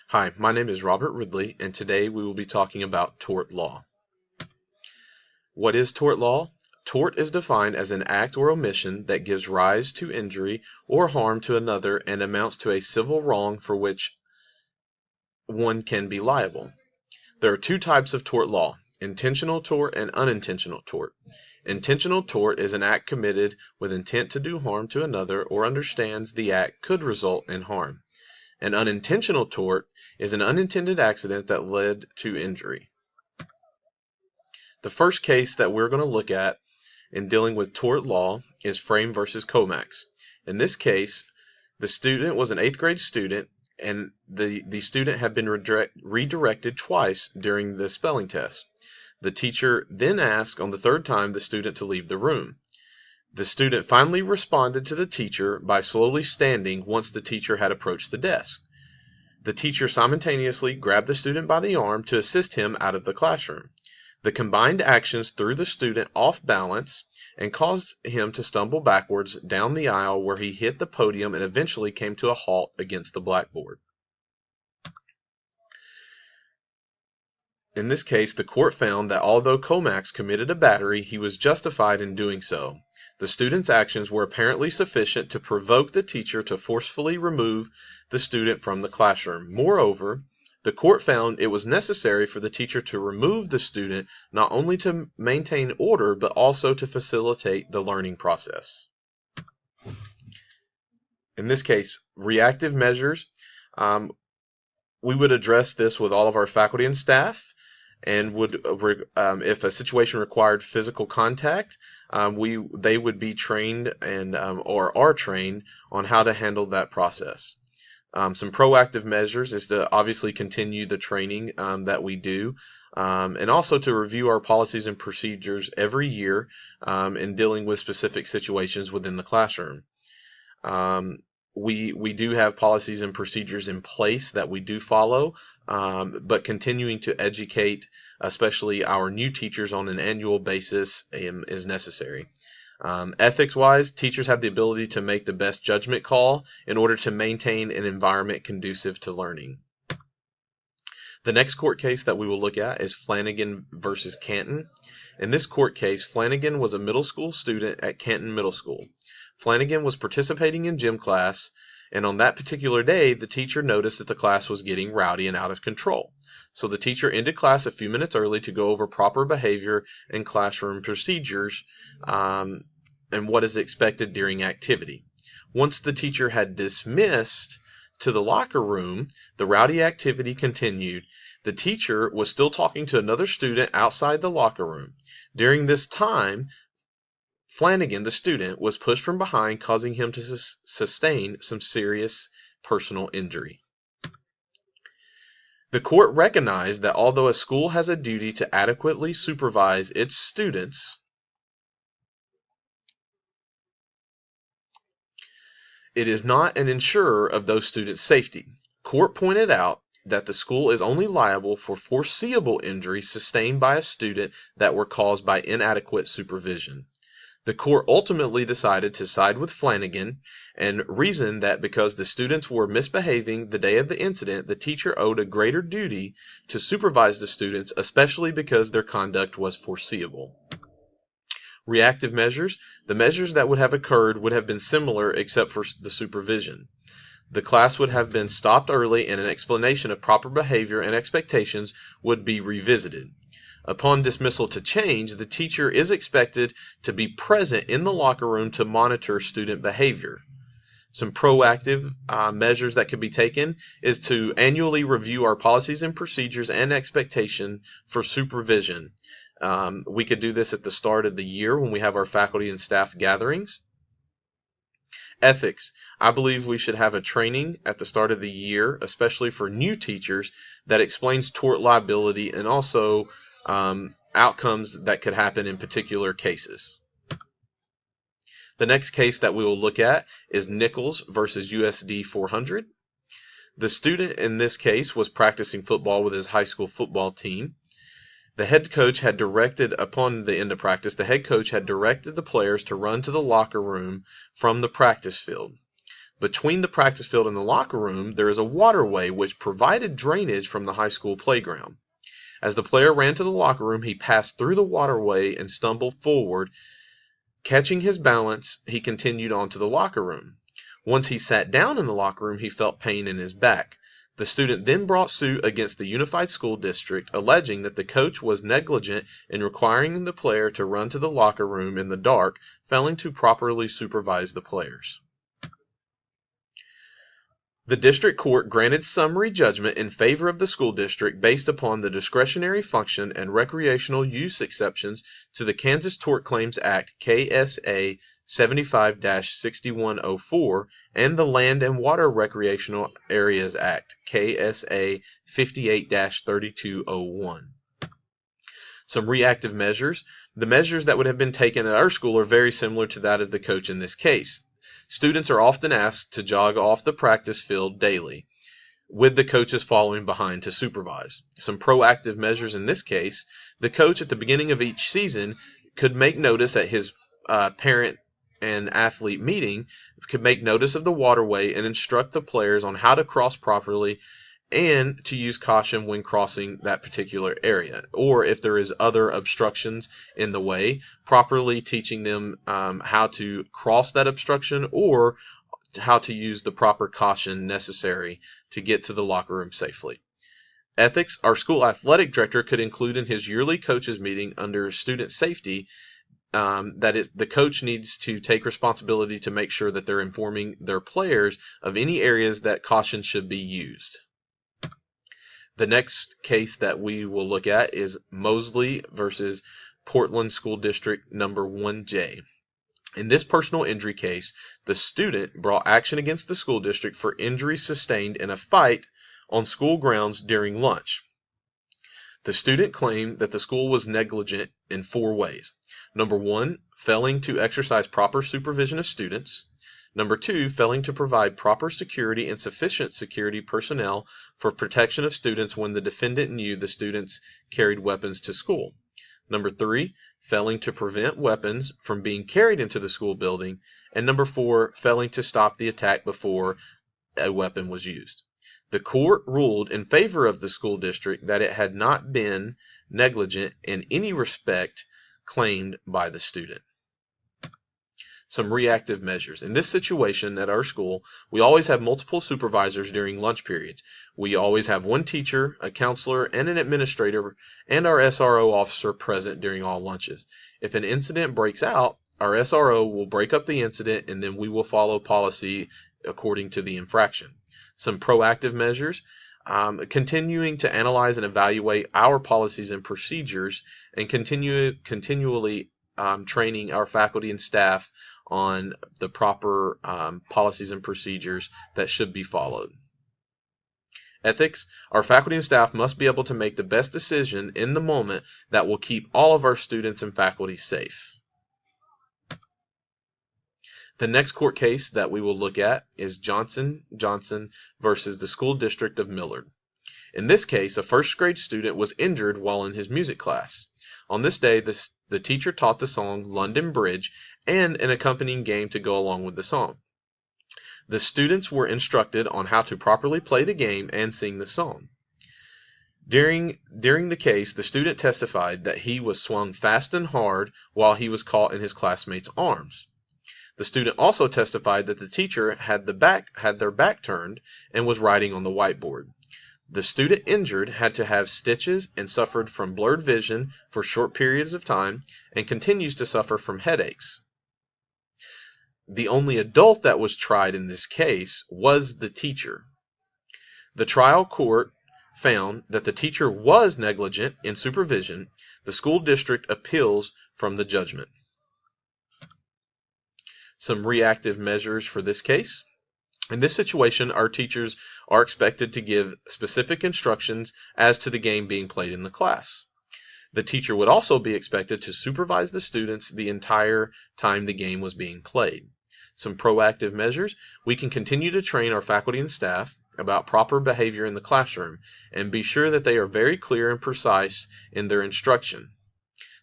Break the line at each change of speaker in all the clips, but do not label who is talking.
Hi, my name is Robert Ridley, and today we will be talking about tort law. What is tort law? Tort is defined as an act or omission that gives rise to injury or harm to another and amounts to a civil wrong for which one can be liable. There are two types of tort law: intentional tort and unintentional tort. Intentional tort is an act committed with intent to do harm to another or understands the act could result in harm. An unintentional tort is an unintended accident that led to injury. The first case that we're going to look at in dealing with tort law is Frame versus Comax. In this case, the student was an 8th grade student, and the student had been redirected twice during the spelling test. The teacher then asked on the third time the student to leave the room. The student finally responded to the teacher by slowly standing once the teacher had approached the desk. The teacher simultaneously grabbed the student by the arm to assist him out of the classroom. The combined actions threw the student off balance and caused him to stumble backwards down the aisle, where he hit the podium and eventually came to a halt against the blackboard. In this case, the court found that although Comax committed a battery, he was justified in doing so. The student's actions were apparently sufficient to provoke the teacher to forcefully remove the student from the classroom. Moreover, the court found it was necessary for the teacher to remove the student not only to maintain order, but also to facilitate the learning process. In this case, reactive measures, we would address this with all of our faculty and staff, and if a situation required physical contact, they would be trained and or are trained on how to handle that process. Some proactive measures is to obviously continue the training that we do, and also to review our policies and procedures every year in dealing with specific situations within the classroom. We do have policies and procedures in place that we do follow, but continuing to educate, especially our new teachers on an annual basis, is necessary. Ethics-wise, teachers have the ability to make the best judgment call in order to maintain an environment conducive to learning. The next court case that we will look at is Flanagan versus Canton. In this court case, Flanagan was a middle school student at Canton Middle School. Flanagan was participating in gym class, and on that particular day, the teacher noticed that the class was getting rowdy and out of control. So the teacher ended class a few minutes early to go over proper behavior and classroom procedures, and what is expected during activity. Once the teacher had dismissed to the locker room, the rowdy activity continued. The teacher was still talking to another student outside the locker room. During this time, Flanagan, the student, was pushed from behind, causing him to sustain some serious personal injury. The court recognized that although a school has a duty to adequately supervise its students, it is not an insurer of those students' safety. Court pointed out that the school is only liable for foreseeable injuries sustained by a student that were caused by inadequate supervision. The court ultimately decided to side with Flanagan and reasoned that because the students were misbehaving the day of the incident, the teacher owed a greater duty to supervise the students, especially because their conduct was foreseeable. Reactive measures. The measures that would have occurred would have been similar except for the supervision. The class would have been stopped early, and an explanation of proper behavior and expectations would be revisited. Upon dismissal to change, the teacher is expected to be present in the locker room to monitor student behavior. Some proactive measures that could be taken is to annually review our policies and procedures and expectation for supervision. We could do this at the start of the year when we have our faculty and staff gatherings. Ethics. I believe we should have a training at the start of the year, especially for new teachers, that explains tort liability and also outcomes that could happen in particular cases. The next case that we will look at is Nichols versus USD 400. The student in this case was practicing football with his high school football team. The head coach had directed, upon the end of practice, the head coach had directed the players to run to the locker room from the practice field. Between the practice field and the locker room, there is a waterway which provided drainage from the high school playground. As the player ran to the locker room, he passed through the waterway and stumbled forward. Catching his balance, he continued on to the locker room. Once he sat down in the locker room, he felt pain in his back. The student then brought suit against the Unified School District, alleging that the coach was negligent in requiring the player to run to the locker room in the dark, failing to properly supervise the players. The district court granted summary judgment in favor of the school district based upon the discretionary function and recreational use exceptions to the Kansas Tort Claims Act KSA 75-6104 and the Land and Water Recreational Areas Act KSA 58-3201. Some reactive measures. The measures that would have been taken at our school are very similar to that of the coach in this case. Students are often asked to jog off the practice field daily, with the coaches following behind to supervise. Some proactive measures in this case, the coach at the beginning of each season could make notice at his parent and athlete meeting, could make notice of the waterway and instruct the players on how to cross properly and to use caution when crossing that particular area, or if there is other obstructions in the way, properly teaching them how to cross that obstruction or how to use the proper caution necessary to get to the locker room safely. Ethics. Our school athletic director could include in his yearly coaches meeting under student safety that is, the coach needs to take responsibility to make sure that they're informing their players of any areas that caution should be used. The next case that we will look at is Mosley versus Portland School District number 1J. In this personal injury case, the student brought action against the school district for injuries sustained in a fight on school grounds during lunch. The student claimed that the school was negligent in 4 ways. Number 1, failing to exercise proper supervision of students. Number 2, failing to provide proper security and sufficient security personnel for protection of students when the defendant knew the students carried weapons to school. Number 3, failing to prevent weapons from being carried into the school building. And number 4, failing to stop the attack before a weapon was used. The court ruled in favor of the school district that it had not been negligent in any respect claimed by the student. Some reactive measures. In this situation at our school, we always have multiple supervisors during lunch periods. We always have one teacher, a counselor, and an administrator, and our SRO officer present during all lunches. If an incident breaks out, our SRO will break up the incident and then we will follow policy according to the infraction. Some proactive measures. Continuing to analyze and evaluate our policies and procedures and continually training our faculty and staff on the proper policies and procedures that should be followed. Ethics. Our faculty and staff must be able to make the best decision in the moment that will keep all of our students and faculty safe. The next court case that we will look at is Johnson versus the School District of Millard. In this case, a first grade student was injured while in his music class. On this day, the teacher taught the song London Bridge and an accompanying game to go along with the song. The students were instructed on how to properly play the game and sing the song. During the case, the student testified that he was swung fast and hard while he was caught in his classmates' arms. The student also testified that the teacher had their back turned and was writing on the whiteboard. The student injured had to have stitches and suffered from blurred vision for short periods of time and continues to suffer from headaches. The only adult that was tried in this case was the teacher. The trial court found that the teacher was negligent in supervision. The school district appeals from the judgment. Some reactive measures for this case. In this situation, our teachers are expected to give specific instructions as to the game being played in the class. The teacher would also be expected to supervise the students the entire time the game was being played. Some proactive measures. We can continue to train our faculty and staff about proper behavior in the classroom and be sure that they are very clear and precise in their instruction.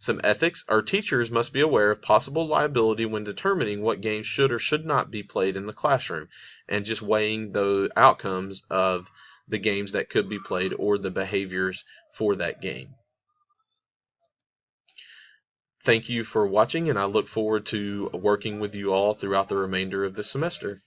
Some ethics: our teachers must be aware of possible liability when determining what games should or should not be played in the classroom, and just weighing the outcomes of the games that could be played or the behaviors for that game. Thank you for watching, and I look forward to working with you all throughout the remainder of this semester.